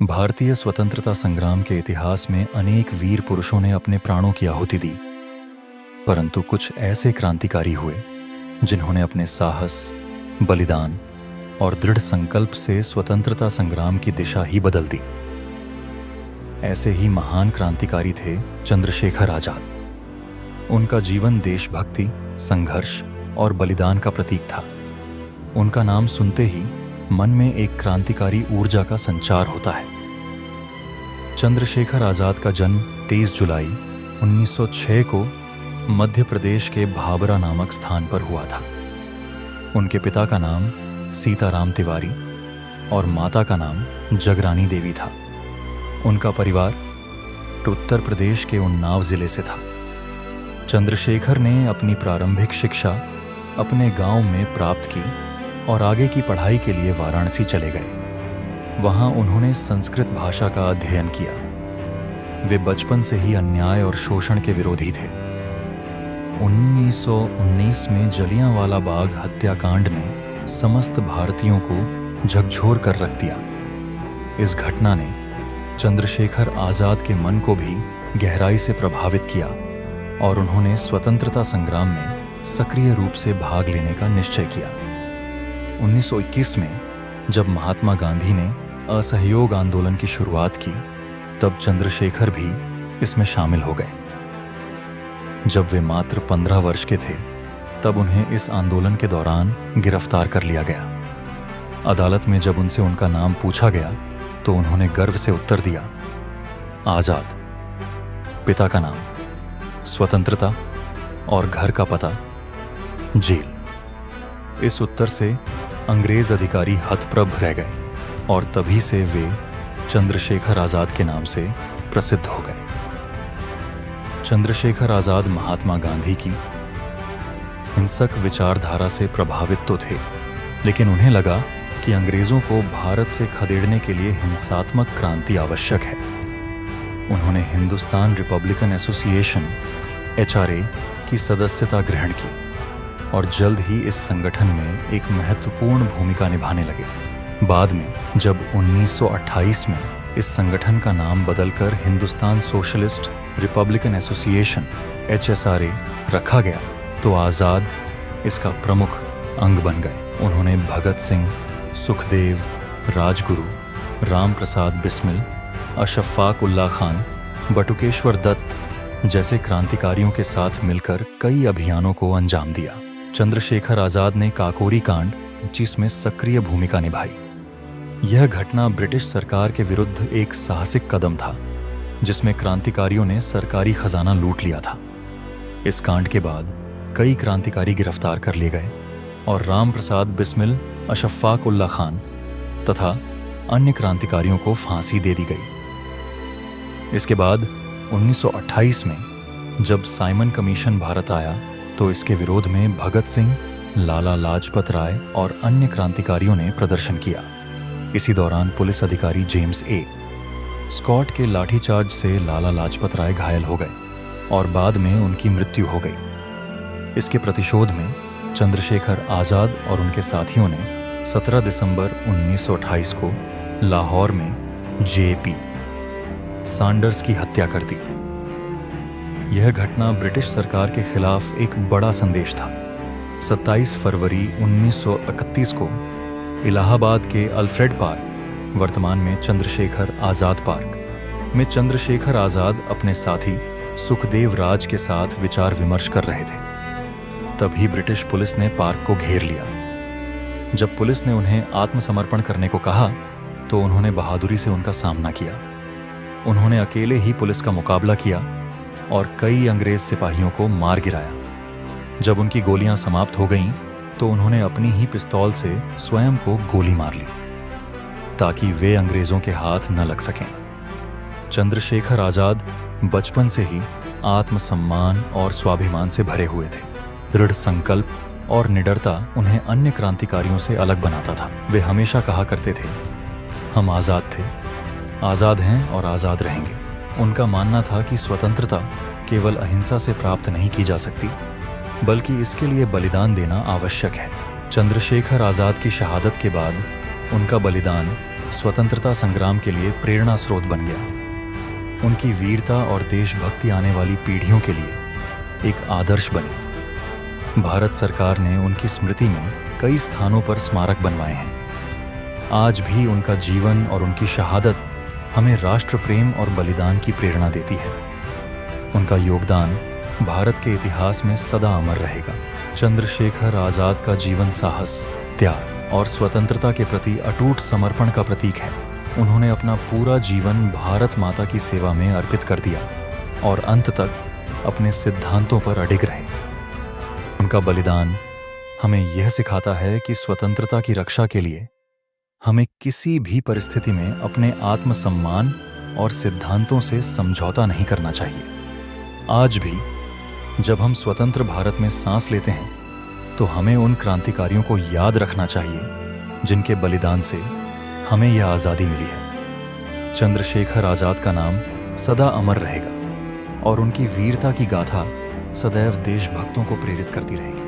भारतीय स्वतंत्रता संग्राम के इतिहास में अनेक वीर पुरुषों ने अपने प्राणों की आहुति दी, परंतु कुछ ऐसे क्रांतिकारी हुए जिन्होंने अपने साहस, बलिदान और दृढ़ संकल्प से स्वतंत्रता संग्राम की दिशा ही बदल दी। ऐसे ही महान क्रांतिकारी थे चंद्रशेखर आजाद। उनका जीवन देशभक्ति, संघर्ष और बलिदान का प्रतीक था। उनका नाम सुनते ही मन में एक क्रांतिकारी ऊर्जा का संचार होता है। चंद्रशेखर आजाद का जन्म 23 जुलाई 1906 को मध्य प्रदेश के भाबरा नामक स्थान पर हुआ था। उनके पिता का नाम सीताराम तिवारी और माता का नाम जगरानी देवी था। उनका परिवार उत्तर प्रदेश के उन्नाव जिले से था। चंद्रशेखर ने अपनी प्रारंभिक शिक्षा अपने गांव में प्राप्त की और आगे की पढ़ाई के लिए वाराणसी चले गए। वहां उन्होंने संस्कृत भाषा का अध्ययन किया। वे बचपन से ही अन्याय और शोषण के विरोधी थे। 1919 में जलियांवाला बाग हत्याकांड ने समस्त भारतीयों को झकझोर कर रख दिया। इस घटना ने चंद्रशेखर आजाद के मन को भी गहराई से प्रभावित किया और उन्होंने स्वतंत्रता संग्राम में सक्रिय रूप से भाग लेने का निश्चय किया। 1921 में जब महात्मा गांधी ने असहयोग आंदोलन की शुरुआत की, तब चंद्रशेखर भी इसमें शामिल हो गए। जब वे मात्र 15 वर्ष के थे, तब उन्हें इस आंदोलन के दौरान गिरफ्तार कर लिया गया। अदालत में जब उनसे उनका नाम पूछा गया, तो उन्होंने गर्व से उत्तर दिया, आजाद। पिता का नाम, स्वतंत्रता और घर का पता, जेल। इस उत्तर से अंग्रेज अधिकारी हतप्रभ रह गए और तभी से वे चंद्रशेखर आजाद के नाम से प्रसिद्ध हो गए। चंद्रशेखर आजाद महात्मा गांधी की हिंसक विचारधारा से प्रभावित तो थे, लेकिन उन्हें लगा कि अंग्रेजों को भारत से खदेड़ने के लिए हिंसात्मक क्रांति आवश्यक है। उन्होंने हिंदुस्तान रिपब्लिकन एसोसिएशन (HRA) की सदस्यता ग्रहण की और जल्द ही इस संगठन में एक महत्वपूर्ण भूमिका निभाने लगे। बाद में जब 1928 में इस संगठन का नाम बदलकर Hindustan socialist Republican association (HSRA) रखा गया, तो आजाद इसका प्रमुख अंग बन गए। उन्होंने भगत सिंह, सुखदेव, राजगुरु, राम प्रसाद बिस्मिल, अशफाक उल्ला खान, बटुकेश्वर दत्त जैसे क्रांतिकारियों के साथ मिलकर कई अभियानों को अंजाम दिया। चंद्रशेखर आजाद ने काकोरी कांड जिसमें सक्रिय भूमिका निभाई। यह घटना ब्रिटिश सरकार के विरुद्ध एक साहसिक कदम था, जिसमें क्रांतिकारियों ने सरकारी खजाना लूट लिया था। इस कांड के बाद कई क्रांतिकारी गिरफ्तार कर लिए गए और राम प्रसाद बिस्मिल, अशफाक उल्ला खान तथा अन्य क्रांतिकारियों को फांसी दे दी गई। इसके बाद 1928 में जब साइमन कमीशन भारत आया, तो इसके विरोध में भगत सिंह, लाला लाजपत राय और अन्य क्रांतिकारियों ने प्रदर्शन किया। इसी दौरान पुलिस अधिकारी जेम्स ए. स्कॉट के लाठीचार्ज से लाला लाजपत राय घायल हो गए और बाद में उनकी मृत्यु हो गई। इसके प्रतिशोध में चंद्रशेखर आजाद और उनके साथियों ने 17 दिसंबर 1928 को लाहौर में J.P. सैंडर्स की हत्या कर दी। यह घटना ब्रिटिश सरकार के खिलाफ एक बड़ा संदेश था। 27 फरवरी 1931 को इलाहाबाद के अल्फ्रेड पार्क, वर्तमान में चंद्रशेखर आजाद पार्क में चंद्रशेखर आजाद अपने साथी सुखदेव राज के साथ विचार विमर्श कर रहे थे। तभी ब्रिटिश पुलिस ने पार्क को घेर लिया। जब पुलिस ने उन्हें आत्मसमर्पण करने को कहा, तो उन्होंने बहादुरी से उनका सामना किया। उन्होंने अकेले ही पुलिस का मुकाबला किया और कई अंग्रेज सिपाहियों को मार गिराया। जब उनकी गोलियां समाप्त हो गईं, तो उन्होंने अपनी ही पिस्तौल से स्वयं को गोली मार ली, ताकि वे अंग्रेजों के हाथ न लग सकें। चंद्रशेखर आजाद बचपन से ही आत्मसम्मान और स्वाभिमान से भरे हुए थे। दृढ़ संकल्प और निडरता उन्हें अन्य क्रांतिकारियों से अलग बनाता था। वे हमेशा कहा करते थे, हम आज़ाद थे, आज़ाद हैं और आज़ाद रहेंगे। उनका मानना था कि स्वतंत्रता केवल अहिंसा से प्राप्त नहीं की जा सकती, बल्कि इसके लिए बलिदान देना आवश्यक है। चंद्रशेखर आजाद की शहादत के बाद उनका बलिदान स्वतंत्रता संग्राम के लिए प्रेरणा स्रोत बन गया। उनकी वीरता और देशभक्ति आने वाली पीढ़ियों के लिए एक आदर्श बनी। भारत सरकार ने उनकी स्मृति में कई स्थानों पर स्मारक बनवाए हैं। आज भी उनका जीवन और उनकी शहादत हमें राष्ट्र प्रेम और बलिदान की प्रेरणा देती है। उनका योगदान भारत के इतिहास में सदा अमर रहेगा। चंद्रशेखर आजाद का जीवन साहस, त्याग और स्वतंत्रता के प्रति अटूट समर्पण का प्रतीक है। उन्होंने अपना पूरा जीवन भारत माता की सेवा में अर्पित कर दिया और अंत तक अपने सिद्धांतों पर अडिग रहे। उनका बलिदान हमें यह सिखाता है कि स्वतंत्रता की रक्षा के लिए हमें किसी भी परिस्थिति में अपने आत्मसम्मान और सिद्धांतों से समझौता नहीं करना चाहिए। आज भी जब हम स्वतंत्र भारत में सांस लेते हैं तो हमें उन क्रांतिकारियों को याद रखना चाहिए जिनके बलिदान से हमें यह आज़ादी मिली है। चंद्रशेखर आजाद का नाम सदा अमर रहेगा और उनकी वीरता की गाथा सदैव देशभक्तों को प्रेरित करती रहेगी।